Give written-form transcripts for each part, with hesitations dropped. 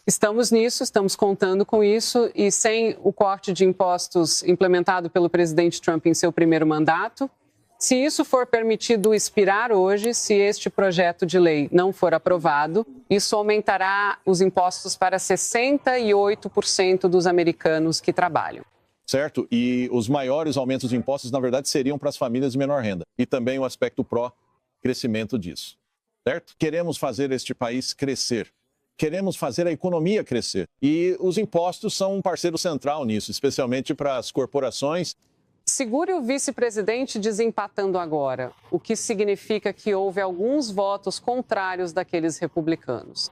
Estamos nisso, estamos contando com isso e sem o corte de impostos implementado pelo presidente Trump em seu primeiro mandato, se isso for permitido expirar hoje, se este projeto de lei não for aprovado, isso aumentará os impostos para 68% dos americanos que trabalham. Certo? E os maiores aumentos de impostos, na verdade, seriam para as famílias de menor renda. E também o aspecto pró-crescimento disso. Certo? Queremos fazer este país crescer. Queremos fazer a economia crescer. E os impostos são um parceiro central nisso, especialmente para as corporações. Segure o vice-presidente desempatando agora, o que significa que houve alguns votos contrários daqueles republicanos.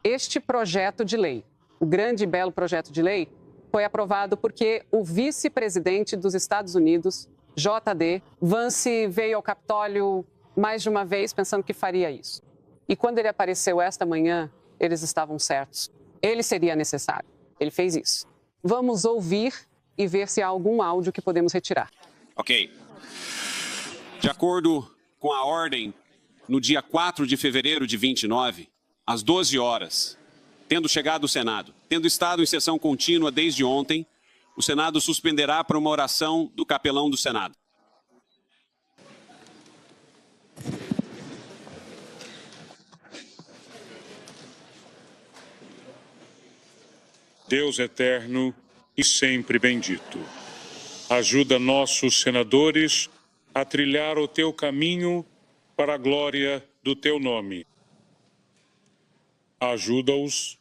Este projeto de lei, o grande e belo projeto de lei, foi aprovado porque o vice-presidente dos Estados Unidos, JD Vance, veio ao Capitólio mais de uma vez pensando que faria isso. E quando ele apareceu esta manhã, eles estavam certos. Ele seria necessário. Ele fez isso. Vamos ouvir e ver se há algum áudio que podemos retirar. Ok. De acordo com a ordem, no dia 4 de fevereiro de 29, às 12 horas, tendo chegado o Senado, tendo estado em sessão contínua desde ontem, o Senado suspenderá para uma oração do capelão do Senado. Deus eterno e sempre bendito, ajuda nossos senadores a trilhar o teu caminho para a glória do teu nome. Ajuda-os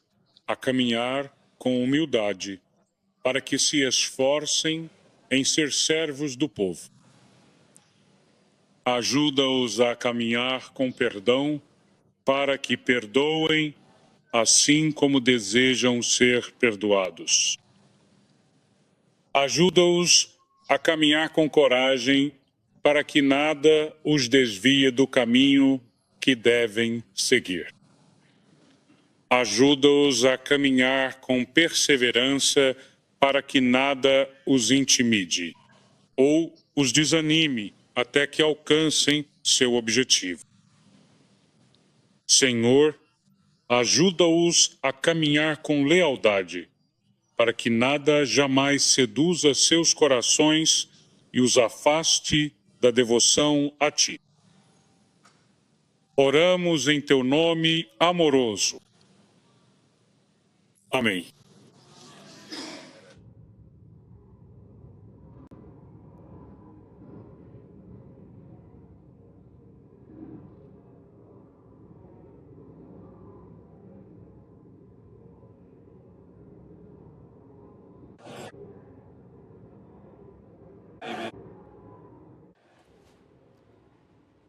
a caminhar com humildade, para que se esforcem em ser servos do povo. Ajuda-os a caminhar com perdão, para que perdoem, assim como desejam ser perdoados. Ajuda-os a caminhar com coragem, para que nada os desvie do caminho que devem seguir. Ajuda-os a caminhar com perseverança, para que nada os intimide ou os desanime até que alcancem seu objetivo. Senhor, ajuda-os a caminhar com lealdade, para que nada jamais seduza seus corações e os afaste da devoção a Ti. Oramos em Teu nome amoroso. Amém.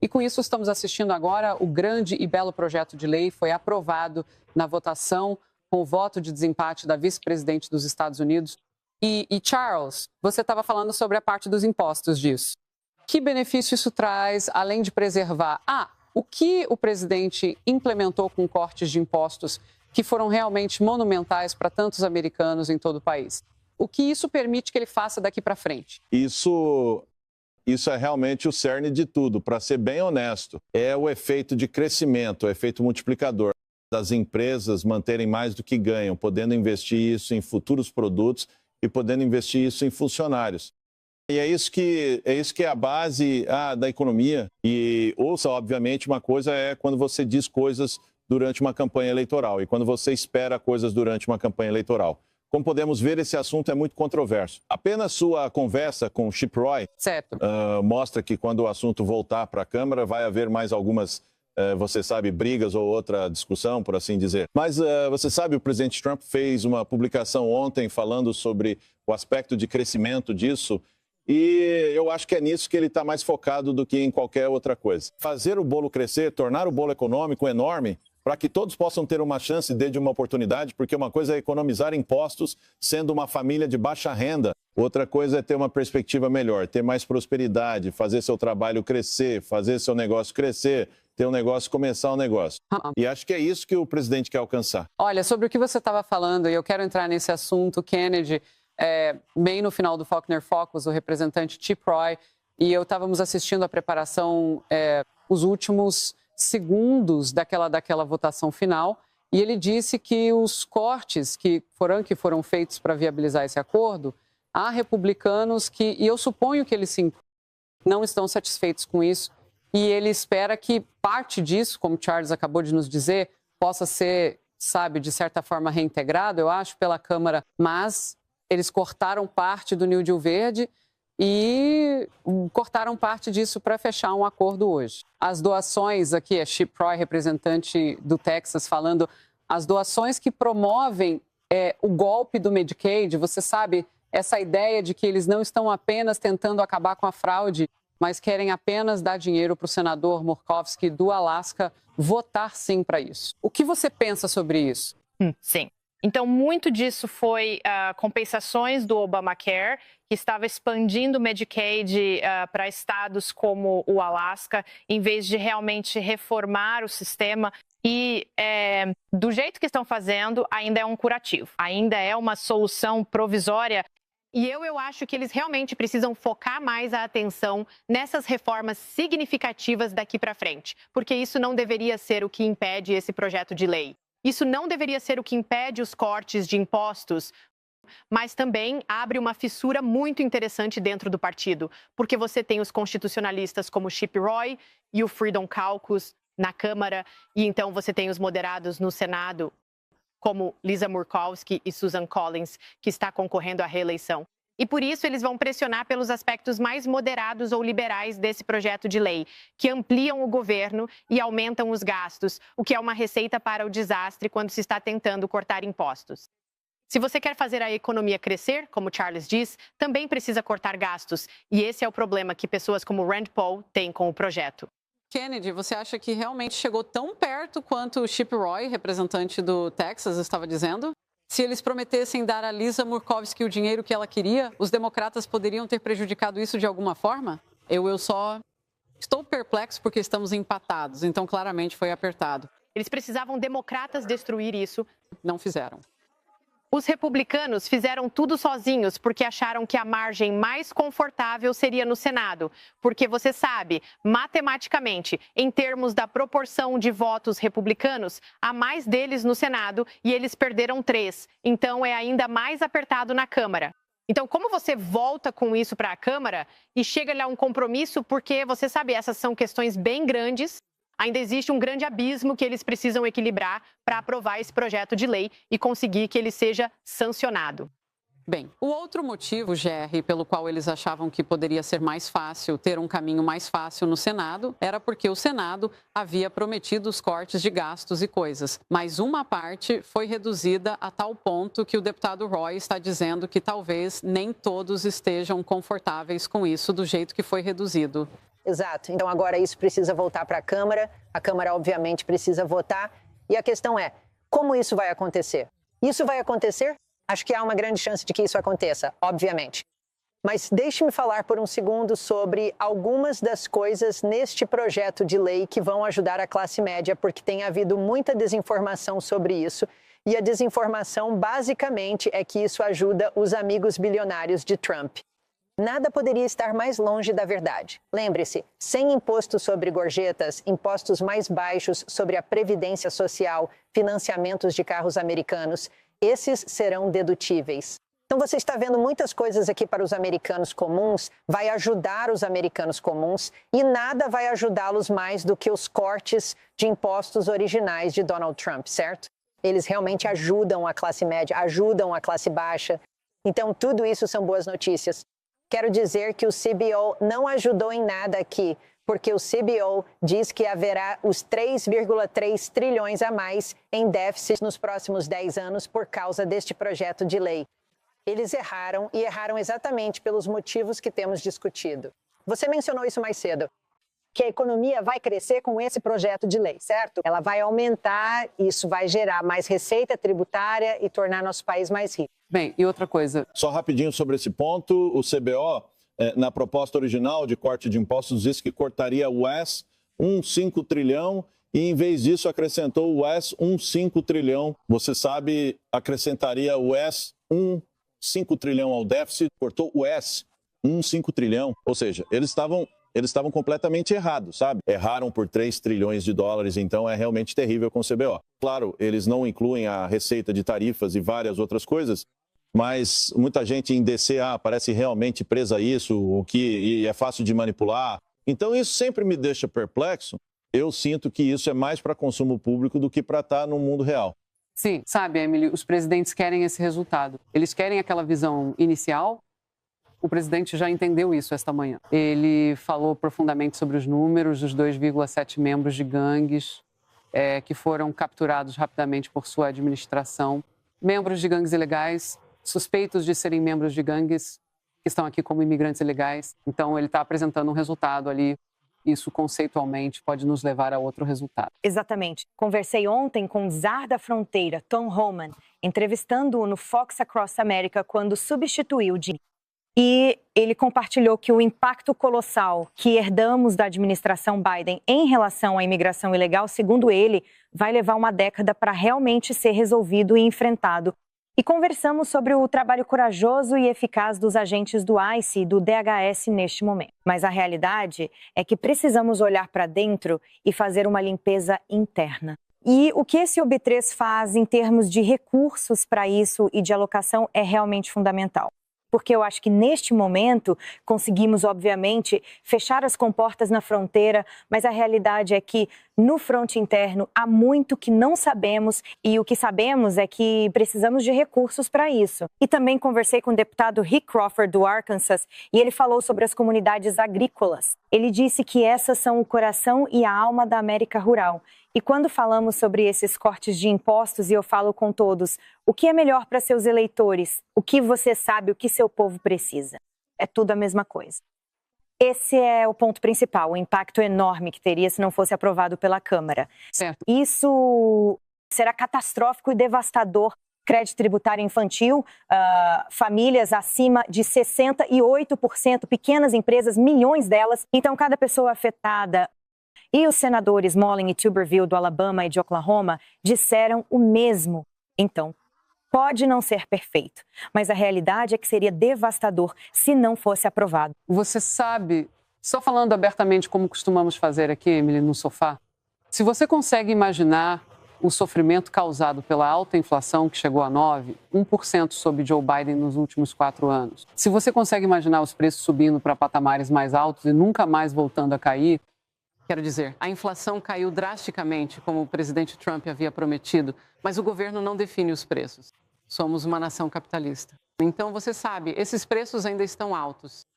E com isso estamos assistindo agora o grande e belo projeto de lei foi aprovado na votação com o voto de desempate da vice-presidente dos Estados Unidos. E Charles, você estava falando sobre a parte dos impostos disso. Que benefício isso traz, além de preservar? O que o presidente implementou com cortes de impostos que foram realmente monumentais para tantos americanos em todo o país? O que isso permite que ele faça daqui para frente? Isso é realmente o cerne de tudo. Para ser bem honesto, é o efeito de crescimento, o efeito multiplicador das empresas manterem mais do que ganham, podendo investir isso em futuros produtos e podendo investir isso em funcionários. E é isso que é a base da economia. E ouça, obviamente, uma coisa é quando você diz coisas durante uma campanha eleitoral e quando você espera coisas durante uma campanha eleitoral. Como podemos ver, esse assunto é muito controverso. Apenas sua conversa com Chip Roy mostra que quando o assunto voltar para a Câmara, vai haver mais algumas, você sabe, brigas ou outra discussão, por assim dizer. Mas você sabe, o presidente Trump fez uma publicação ontem falando sobre o aspecto de crescimento disso. E eu acho que é nisso que ele está mais focado do que em qualquer outra coisa. Fazer o bolo crescer, tornar o bolo econômico enorme, para que todos possam ter uma chance de uma oportunidade, porque uma coisa é economizar impostos sendo uma família de baixa renda, outra coisa é ter uma perspectiva melhor, ter mais prosperidade, fazer seu trabalho crescer, fazer seu negócio crescer, ter um negócio, começar um negócio. E acho que é isso que o presidente quer alcançar. Olha, sobre o que você estava falando, e eu quero entrar nesse assunto, Kennedy, bem no final do Faulkner Focus, o representante Chip Roy, e eu estávamos assistindo a preparação, os últimos segundos daquela votação final, E ele disse que os cortes que foram feitos para viabilizar esse acordo, há republicanos que, e eu suponho que eles sim, não estão satisfeitos com isso, e ele espera que parte disso, como Charles acabou de nos dizer, possa ser, sabe, de certa forma reintegrado, eu acho, pela Câmara, mas eles cortaram parte do New Deal Verde e cortaram parte disso para fechar um acordo hoje. As doações, aqui é Chip Roy, representante do Texas, falando, as doações que promovem o golpe do Medicaid, você sabe, essa ideia de que eles não estão apenas tentando acabar com a fraude, mas querem apenas dar dinheiro para o senador Murkowski do Alasca votar sim para isso. O que você pensa sobre isso? Sim. Então, muito disso foi compensações do Obamacare, que estava expandindo o Medicaid para estados como o Alasca, em vez de realmente reformar o sistema. E do jeito que estão fazendo, ainda é um curativo, ainda é uma solução provisória. E eu acho que eles realmente precisam focar mais a atenção nessas reformas significativas daqui para frente, porque isso não deveria ser o que impede esse projeto de lei. Isso não deveria ser o que impede os cortes de impostos, mas também abre uma fissura muito interessante dentro do partido, porque você tem os constitucionalistas como Chip Roy e o Freedom Caucus na Câmara, e então você tem os moderados no Senado, como Lisa Murkowski e Susan Collins, que está concorrendo à reeleição. E por isso eles vão pressionar pelos aspectos mais moderados ou liberais desse projeto de lei, que ampliam o governo e aumentam os gastos, o que é uma receita para o desastre quando se está tentando cortar impostos. Se você quer fazer a economia crescer, como Charles diz, também precisa cortar gastos. E esse é o problema que pessoas como Rand Paul têm com o projeto. Kennedy, você acha que realmente chegou tão perto quanto o Chip Roy, representante do Texas, estava dizendo? Se eles prometessem dar a Lisa Murkowski o dinheiro que ela queria, os democratas poderiam ter prejudicado isso de alguma forma? Eu só estou perplexo porque estamos empatados, então claramente foi apertado. Eles precisavam democratas destruir isso. Não fizeram. Os republicanos fizeram tudo sozinhos porque acharam que a margem mais confortável seria no Senado. Porque você sabe, matematicamente, em termos da proporção de votos republicanos, há mais deles no Senado e eles perderam 3. Então é ainda mais apertado na Câmara. Então, como você volta com isso para a Câmara e chega a um compromisso, porque você sabe, essas são questões bem grandes. Ainda existe um grande abismo que eles precisam equilibrar para aprovar esse projeto de lei e conseguir que ele seja sancionado. Bem, o outro motivo, Gerry, pelo qual eles achavam que poderia ser mais fácil, ter um caminho mais fácil no Senado, era porque o Senado havia prometido os cortes de gastos e coisas. Mas uma parte foi reduzida a tal ponto que o deputado Roy está dizendo que talvez nem todos estejam confortáveis com isso do jeito que foi reduzido. Exato. Então, agora isso precisa voltar para a Câmara obviamente precisa votar, e a questão é, como isso vai acontecer? Isso vai acontecer? Acho que há uma grande chance de que isso aconteça, obviamente. Mas deixe-me falar por um segundo sobre algumas das coisas neste projeto de lei que vão ajudar a classe média, porque tem havido muita desinformação sobre isso, e a desinformação basicamente é que isso ajuda os amigos bilionários de Trump. Nada poderia estar mais longe da verdade. Lembre-se, sem imposto sobre gorjetas, impostos mais baixos sobre a previdência social, financiamentos de carros americanos, esses serão dedutíveis. Então você está vendo muitas coisas aqui para os americanos comuns, vai ajudar os americanos comuns e nada vai ajudá-los mais do que os cortes de impostos originais de Donald Trump, certo? Eles realmente ajudam a classe média, ajudam a classe baixa. Então tudo isso são boas notícias. Quero dizer que o CBO não ajudou em nada aqui, porque o CBO diz que haverá os 3,3 trilhões a mais em déficit nos próximos 10 anos por causa deste projeto de lei. Eles erraram e erraram exatamente pelos motivos que temos discutido. Você mencionou isso mais cedo, que a economia vai crescer com esse projeto de lei, certo? Ela vai aumentar, isso vai gerar mais receita tributária e tornar nosso país mais rico. Bem, e outra coisa. Só rapidinho sobre esse ponto, o CBO, na proposta original de corte de impostos, disse que cortaria o ES 1,5 trilhão e, em vez disso, acrescentou o ES 1,5 trilhão. Você sabe, acrescentaria o ES 1,5 trilhão ao déficit, cortou o ES 1,5 trilhão. Ou seja, eles estavam eles estavam completamente errados, sabe? Erraram por 3 trilhões de dólares, então é realmente terrível com o CBO. Claro, eles não incluem a receita de tarifas e várias outras coisas, mas muita gente em DC, parece realmente presa a isso, e é fácil de manipular. Então isso sempre me deixa perplexo. Eu sinto que isso é mais para consumo público do que para estar no mundo real. Sim, sabe, Emily, os presidentes querem esse resultado. Eles querem aquela visão inicial. O presidente já entendeu isso esta manhã. Ele falou profundamente sobre os números dos 2,7 membros de gangues que foram capturados rapidamente por sua administração. Membros de gangues ilegais, suspeitos de serem membros de gangues, que estão aqui como imigrantes ilegais. Então, ele está apresentando um resultado ali. Isso, conceitualmente, pode nos levar a outro resultado. Exatamente. Conversei ontem com o czar da fronteira, Tom Homan, entrevistando-o no Fox Across America quando substituiu Jimmy. E ele compartilhou que o impacto colossal que herdamos da administração Biden em relação à imigração ilegal, segundo ele, vai levar uma década para realmente ser resolvido e enfrentado. E conversamos sobre o trabalho corajoso e eficaz dos agentes do ICE e do DHS neste momento. Mas a realidade é que precisamos olhar para dentro e fazer uma limpeza interna. E o que esse OB3 faz em termos de recursos para isso e de alocação é realmente fundamental. Porque eu acho que neste momento conseguimos, obviamente, fechar as comportas na fronteira, mas a realidade é que no fronte interno há muito que não sabemos e o que sabemos é que precisamos de recursos para isso. E também conversei com o deputado Rick Crawford do Arkansas e ele falou sobre as comunidades agrícolas. Ele disse que essas são o coração e a alma da América rural. E quando falamos sobre esses cortes de impostos, e eu falo com todos, o que é melhor para seus eleitores? O que você sabe, o que seu povo precisa? É tudo a mesma coisa. Esse é o ponto principal, o impacto enorme que teria se não fosse aprovado pela Câmara. Certo. Isso será catastrófico e devastador. Crédito tributário infantil, famílias acima de 68%, pequenas empresas, milhões delas. Então, cada pessoa afetada... E os senadores Smolin e Tuberville do Alabama e de Oklahoma disseram o mesmo. Então, pode não ser perfeito, mas a realidade é que seria devastador se não fosse aprovado. Você sabe, só falando abertamente como costumamos fazer aqui, Emily, no sofá, se você consegue imaginar o sofrimento causado pela alta inflação que chegou a 1% sob Joe Biden nos últimos 4 anos, se você consegue imaginar os preços subindo para patamares mais altos e nunca mais voltando a cair, quero dizer, a inflação caiu drasticamente, como o presidente Trump havia prometido, mas o governo não define os preços. Somos uma nação capitalista. Então, você sabe, esses preços ainda estão altos.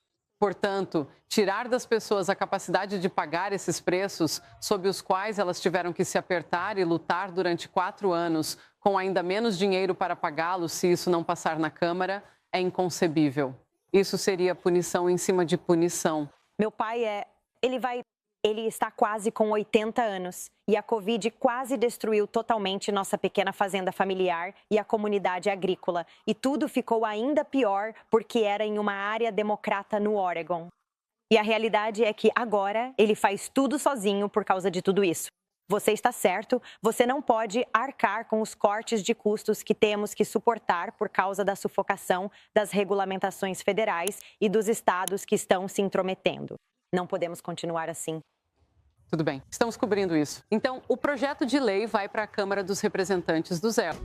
Portanto, tirar das pessoas a capacidade de pagar esses preços, sob os quais elas tiveram que se apertar e lutar durante 4 anos, com ainda menos dinheiro para pagá-los se isso não passar na Câmara, é inconcebível. Isso seria punição em cima de punição. Meu pai Ele está quase com 80 anos e a Covid quase destruiu totalmente nossa pequena fazenda familiar e a comunidade agrícola. E tudo ficou ainda pior porque era em uma área democrata no Oregon. E a realidade é que agora ele faz tudo sozinho por causa de tudo isso. Você está certo, você não pode arcar com os cortes de custos que temos que suportar por causa da sufocação das regulamentações federais e dos estados que estão se intrometendo. Não podemos continuar assim. Tudo bem, estamos cobrindo isso. Então, o projeto de lei vai para a Câmara dos Representantes do Zero.